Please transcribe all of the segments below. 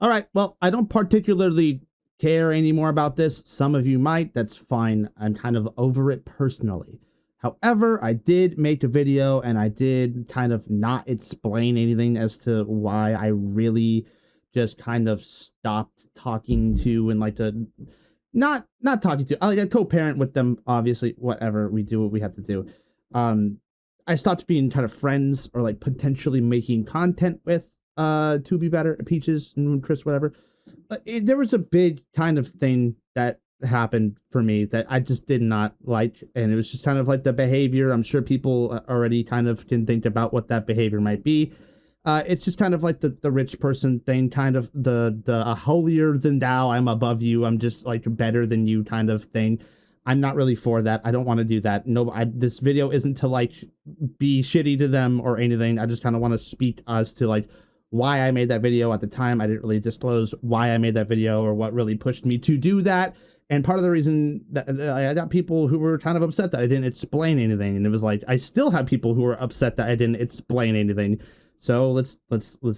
All right. Well, I don't particularly care anymore about this. Some of you might. That's fine. I'm kind of over it personally. However, I did make a video and I did kind of not explain anything as to why I really just kind of stopped talking to and like to not talking to. I co-parent with them, obviously, whatever we do what we have to do. Um I stopped being kind of friends or like potentially making content with to be better Peaches and Chris, whatever. There was a big kind of thing that happened for me that I just did not like, and it was just kind of like the behavior. I'm sure people already kind of can think about what that behavior might be. It's just kind of like the rich person thing, kind of the holier than thou, I'm above you, I'm just like better than you kind of thing. I'm not really for that. I don't want to do that. No, this video isn't to like be shitty to them or anything. I just kind of want to speak as to like why I made that video at the time. I didn't really disclose why I made that video or what really pushed me to do that. And part of the reason that I got people who were kind of upset that I didn't explain anything. And it was like, I still have people who are upset that I didn't explain anything. So let's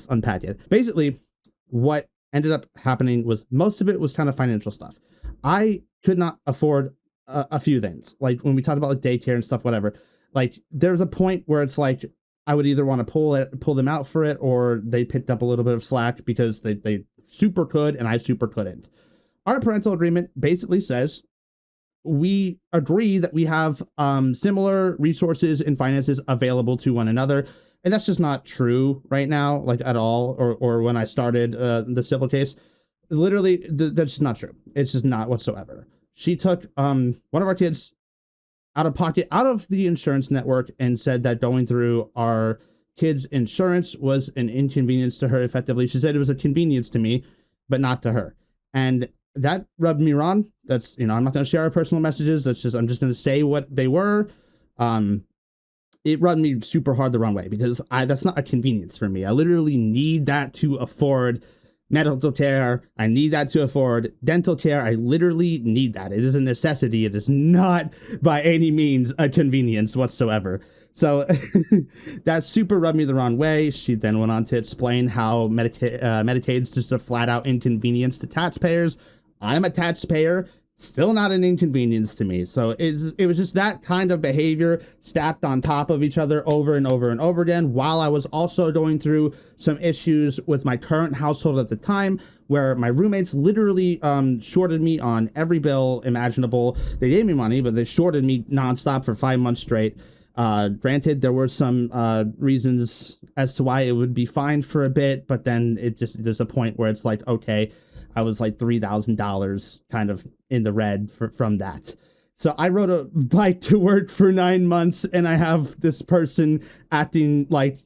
unpack it. Basically, what ended up happening was most of it was kind of financial stuff. I could not afford a few things. Like when we talked about like daycare and stuff, whatever, like there's a point where it's like, I would either want to pull them out for it, or they picked up a little bit of slack because they super could and I super couldn't. Our parental agreement basically says we agree that we have similar resources and finances available to one another. And that's just not true right now, like at all, or when I started the civil case. Literally, that's just not true. It's just not whatsoever. She took one of our kids out of pocket, out of the insurance network, and said that going through our kids' insurance was an inconvenience to her. Effectively, she said it was a convenience to me, but not to her. And that rubbed me wrong. That's, I'm not going to share our personal messages. I'm just going to say what they were. It rubbed me super hard the wrong way because that's not a convenience for me. I literally need that to afford medical care. I need that to afford dental care. I literally need that. It is a necessity. It is not by any means a convenience whatsoever. So that super rubbed me the wrong way. She then went on to explain how Medicaid is just a flat out inconvenience to taxpayers. I'm a taxpayer. Still not an inconvenience to me. So it was just that kind of behavior stacked on top of each other over and over and over again, while I was also going through some issues with my current household at the time, where my roommates literally shorted me on every bill imaginable. They gave me money, but they shorted me nonstop for 5 months straight. Granted, there were some reasons as to why it would be fine for a bit, but then there's a point where it's like, okay, I was like $3,000 kind of in the red from that. So I rode a bike to work for 9 months, and I have this person acting like,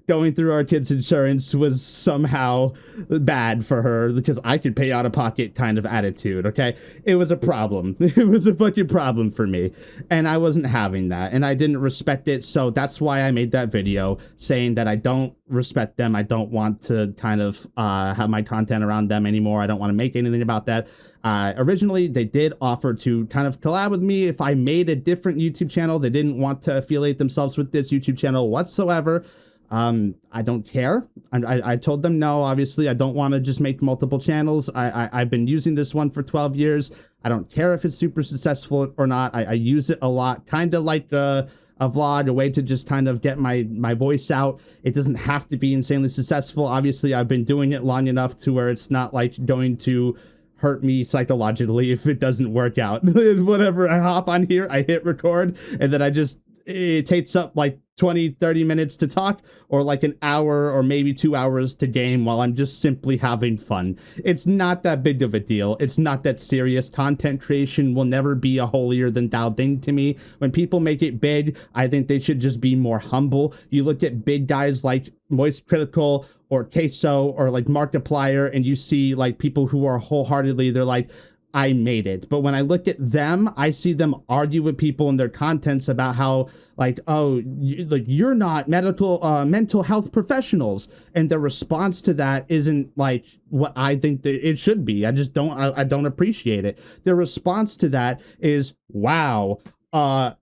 going through our kids' insurance was somehow bad for her because I could pay out of pocket kind of attitude. Okay. It was a problem. It was a fucking problem for me. And I wasn't having that, and I didn't respect it. So that's why I made that video saying that I don't respect them. I don't want to kind of have my content around them anymore. I don't want to make anything about that. Originally, they did offer to kind of collab with me if I made a different YouTube channel. They didn't want to affiliate themselves with this YouTube channel whatsoever. I don't care. I told them no, obviously. I don't want to just make multiple channels. I've been using this one for 12 years. I don't care if it's super successful or not. I use it a lot, kind of like a vlog, a way to just kind of get my voice out. It doesn't have to be insanely successful. Obviously, I've been doing it long enough to where it's not like going to hurt me psychologically if it doesn't work out. Whatever, I hop on here, I hit record, and then it takes up like 20-30 minutes to talk, or like an hour or maybe 2 hours to game while I'm just simply having fun. It's not that big of a deal. It's not that serious. Content creation will never be a holier than thou thing to me. When people make it big, I think they should just be more humble. You look at big guys like Moist Critical or Queso or like Markiplier, and you see like people who are wholeheartedly, they're like, I made it. But when I look at them, I see them argue with people in their contents about how like, oh, you're not mental health professionals. And the response to that isn't like what I think that it should be. I just don't appreciate it. The response to that is, wow,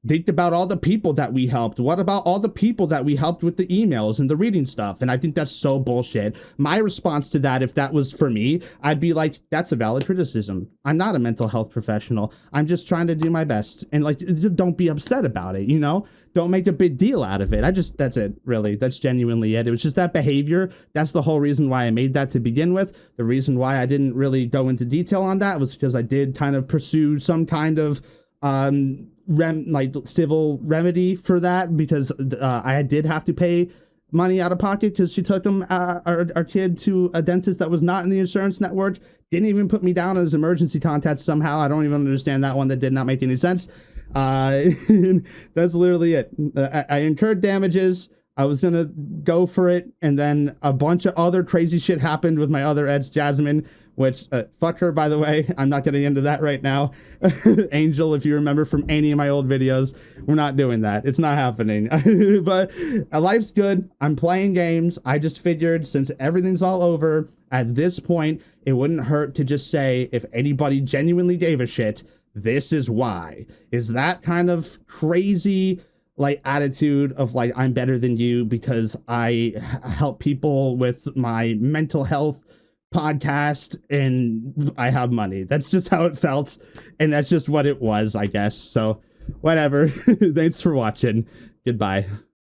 think about all the people that we helped. What about all the people that we helped with the emails and the reading stuff? And I think that's so bullshit. My response to that, if that was for me, I'd be like, that's a valid criticism. I'm not a mental health professional. I'm just trying to do my best. And like, don't be upset about it, you know? Don't make a big deal out of it. That's it, really. That's genuinely it. It was just that behavior. That's the whole reason why I made that to begin with. The reason why I didn't really go into detail on that was because I did kind of pursue some kind of civil remedy for that, because I did have to pay money out of pocket because she took our kid to a dentist that was not in the insurance network. Didn't even put me down as emergency contact somehow. I don't even understand that one. That did not make any sense. That's literally it. I incurred damages. I was gonna go for it, and then a bunch of other crazy shit happened with my other ex, Jasmine, which fuck her, by the way. I'm not getting into that right now. Angel, if you remember from any of my old videos, we're not doing that. It's not happening. But life's good. I'm playing games. I just figured since everything's all over at this point, it wouldn't hurt to just say, if anybody genuinely gave a shit, this is why. Is that kind of crazy like attitude of like, I'm better than you because I help people with my mental health podcast and I have money. That's just how it felt, and that's just what it was, I guess. So whatever. Thanks for watching. Goodbye.